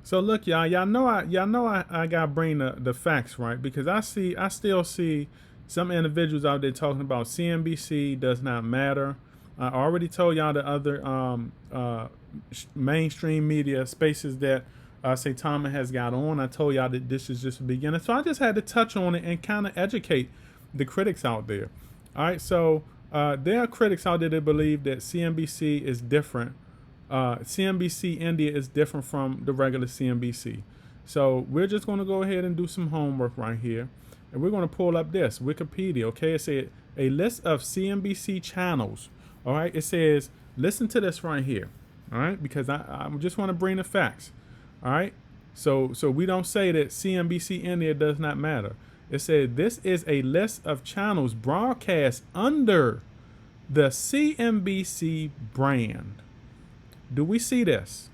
So look, I gotta bring the facts, right? Because I still see some individuals out there talking about CNBC does not matter. I already told y'all the other mainstream media spaces that Saitama has got on. I told y'all that this is just a beginning, so I just had to touch on it and kind of educate the critics out there. All right, so there are critics out there that believe that CNBC is different. CNBC India is different from the regular CNBC. So we're just going to go ahead and do some homework right here. And we're going to pull up this Wikipedia. Okay, it said a list of CNBC channels. All right, it says, listen to this right here. All right, because I just want to bring the facts. All right, so we don't say that CNBC India does not matter. It said this is a list of channels broadcast under the CNBC brand. Do we see this?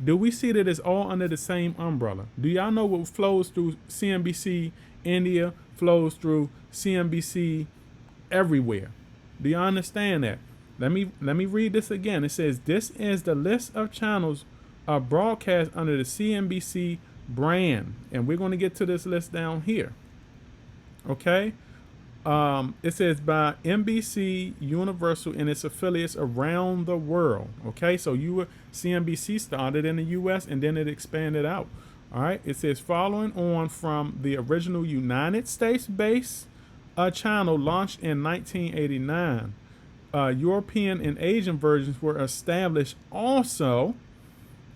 Do we see that it's all under the same umbrella? Do y'all know what flows through CNBC India flows through CNBC everywhere? Do y'all understand that? Let me read this again. It says this is the list of channels broadcast under the CNBC brand, and we're going to get to this list down here. Okay. It says by NBC Universal and its affiliates around the world. Okay, so CNBC started in the U.S. and then it expanded out. All right, it says following on from the original United States-based channel launched in 1989, European and Asian versions were established also.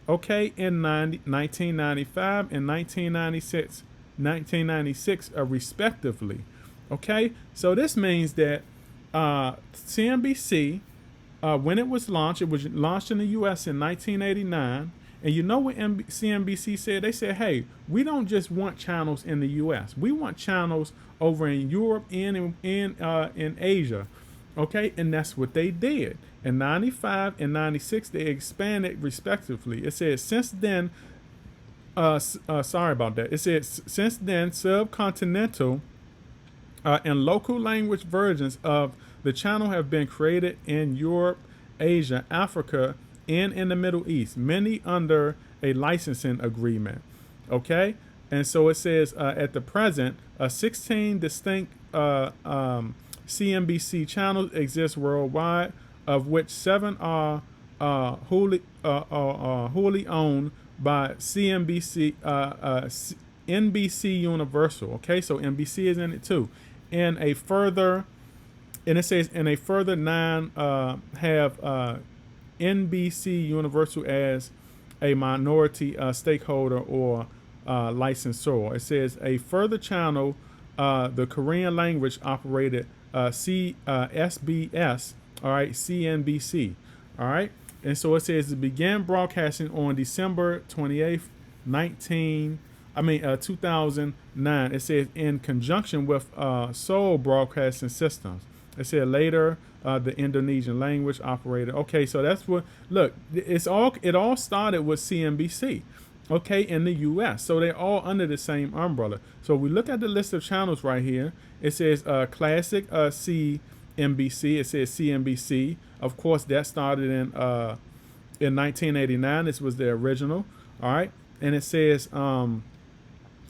Okay, in 1995 and 1996, respectively. Okay, so this means that CNBC, when it was launched in the U.S. in 1989. And you know what CNBC said? They said, hey, we don't just want channels in the U.S. We want channels over in Europe and in Asia. Okay, and that's what they did. In 95 and 96, they expanded respectively. It says since then, sorry about that. It says since then, subcontinental and local language versions of the channel have been created in Europe, Asia, Africa, and in the Middle East, many under a licensing agreement. Okay? And so it says at the present, 16 distinct CNBC channels exist worldwide, of which 7 are wholly owned by CNBC, NBC Universal. Okay, so NBC is in it too. And it says, and a further 9 have NBC Universal as a minority stakeholder or licensor. It says a further channel, the Korean language operated SBS, all right, CNBC, all right. And so it says it began broadcasting on December 28th, 2009. It says in conjunction with Seoul Broadcasting Systems. It said later the Indonesian language operator. Okay, so that's what. Look, it all started with CNBC. Okay, in the U.S. So they're all under the same umbrella. So we look at the list of channels right here. It says classic CNBC. It says CNBC. Of course, that started in 1989. This was the original. All right, and it says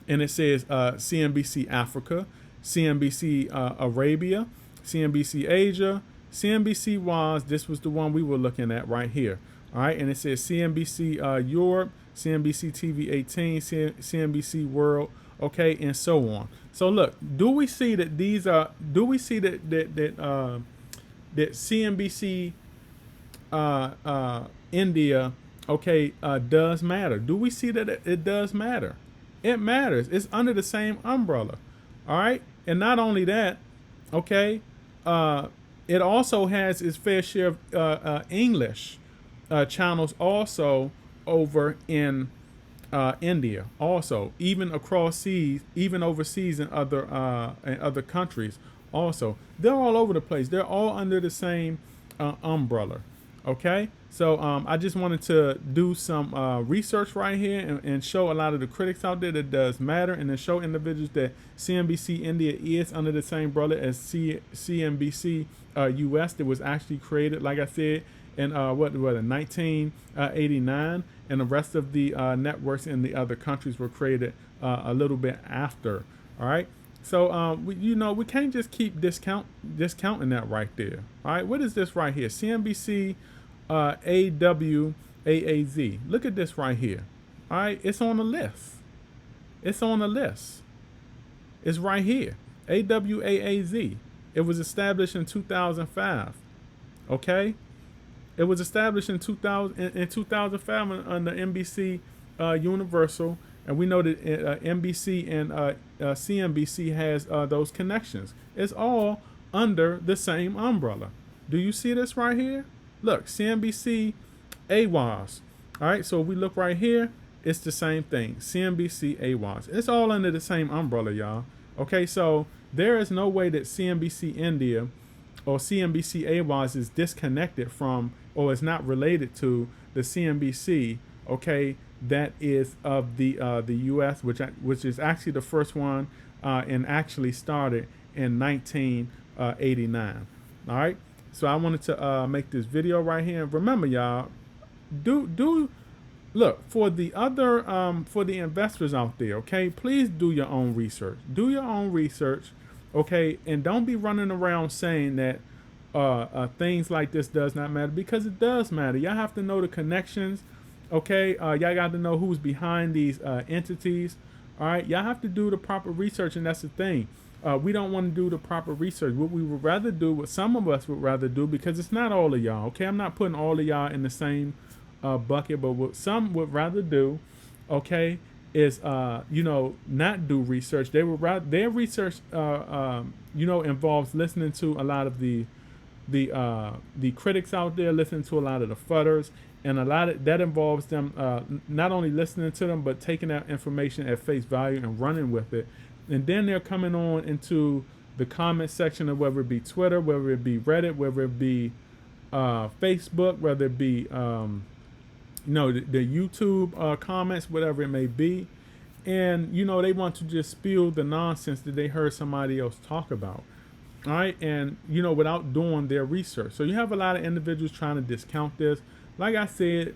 CNBC Africa, CNBC Arabia, CNBC Asia, CNBC was, this was the one we were looking at right here. All right, and it says CNBC Europe, CNBC TV 18, CNBC World, okay, and so on. So look, do we see that CNBC India, okay, does matter? Do we see that it does matter? It matters. It's under the same umbrella. All right, and not only that, okay, it also has its fair share of English channels also over in India, also even across seas, even overseas in other countries. Also, they're all over the place. They're all under the same umbrella. Okay, so I just wanted to do some research right here and show a lot of the critics out there that does matter, and then show individuals that CNBC India is under the same umbrella as CNBC US that was actually created, like I said, in 1989, and the rest of the networks in the other countries were created a little bit after. All right. So we can't just keep discounting that right there. All right. What is this right here? CNBC AWAAZ. Look at this right here. All right. It's on the list. It's on the list. It's right here. AWAAZ. It was established in 2005. Okay. It was established in 2005 on the NBC Universal, and we know that NBC and CNBC has those connections. It's all under the same umbrella. Do you see this right here? Look, CNBC AWAS. All right, so if we look right here, it's the same thing. CNBC AWAS. It's all under the same umbrella, y'all. Okay, so there is no way that CNBC India or CNBC AWAS is disconnected from or is not related to the CNBC, okay, that is of the U.S., which is actually the first one and actually started in 1989. All right, so I wanted to make this video right here. And remember, y'all, do look for the other for the investors out there. Okay, please do your own research. Do your own research. Okay, and don't be running around saying that things like this does not matter, because it does matter. Y'all have to know the connections. Okay, y'all got to know who's behind these entities. All right, y'all have to do the proper research, and that's the thing. We don't want to do the proper research. What we would rather do, what some of us would rather do, because it's not all of y'all. Okay, I'm not putting all of y'all in the same bucket, but what some would rather do, okay, is not do research. They would rather their research involves listening to a lot of the critics out there, listening to a lot of the fudders, and a lot of that involves them not only listening to them but taking that information at face value and running with it. And then they're coming on into the comment section of whether it be Twitter, whether it be Reddit, whether it be Facebook, whether it be the YouTube comments, whatever it may be. And they want to just spew the nonsense that they heard somebody else talk about. All right, and without doing their research. So you have a lot of individuals trying to discount this. Like I said,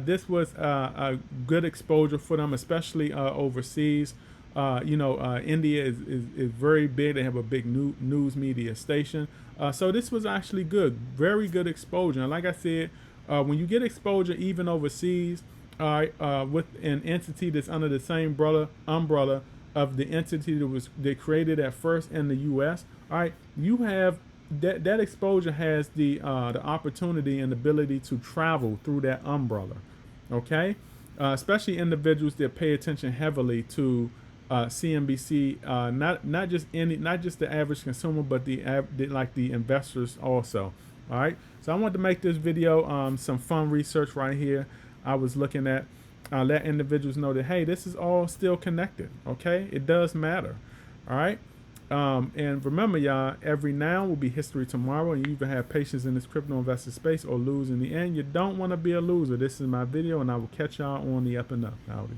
this was a good exposure for them, especially overseas. India is very big. They have a big news media station. So this was actually good, very good exposure. And like I said, when you get exposure even overseas, with an entity that's under the same umbrella of the entity that created at first in the U.S., all right, you have that exposure has the opportunity and ability to travel through that umbrella. Okay, especially individuals that pay attention heavily to CNBC, not just the average consumer, but the investors also. All right, so I wanted to make this video some fun research right here. I was looking at let individuals know that, hey, this is all still connected. Okay, it does matter. All right. And remember, y'all, every now will be history tomorrow, and you either have patience in this crypto investor space or lose in the end. You don't want to be a loser. This is my video, and I will catch y'all on the up and up. Howdy.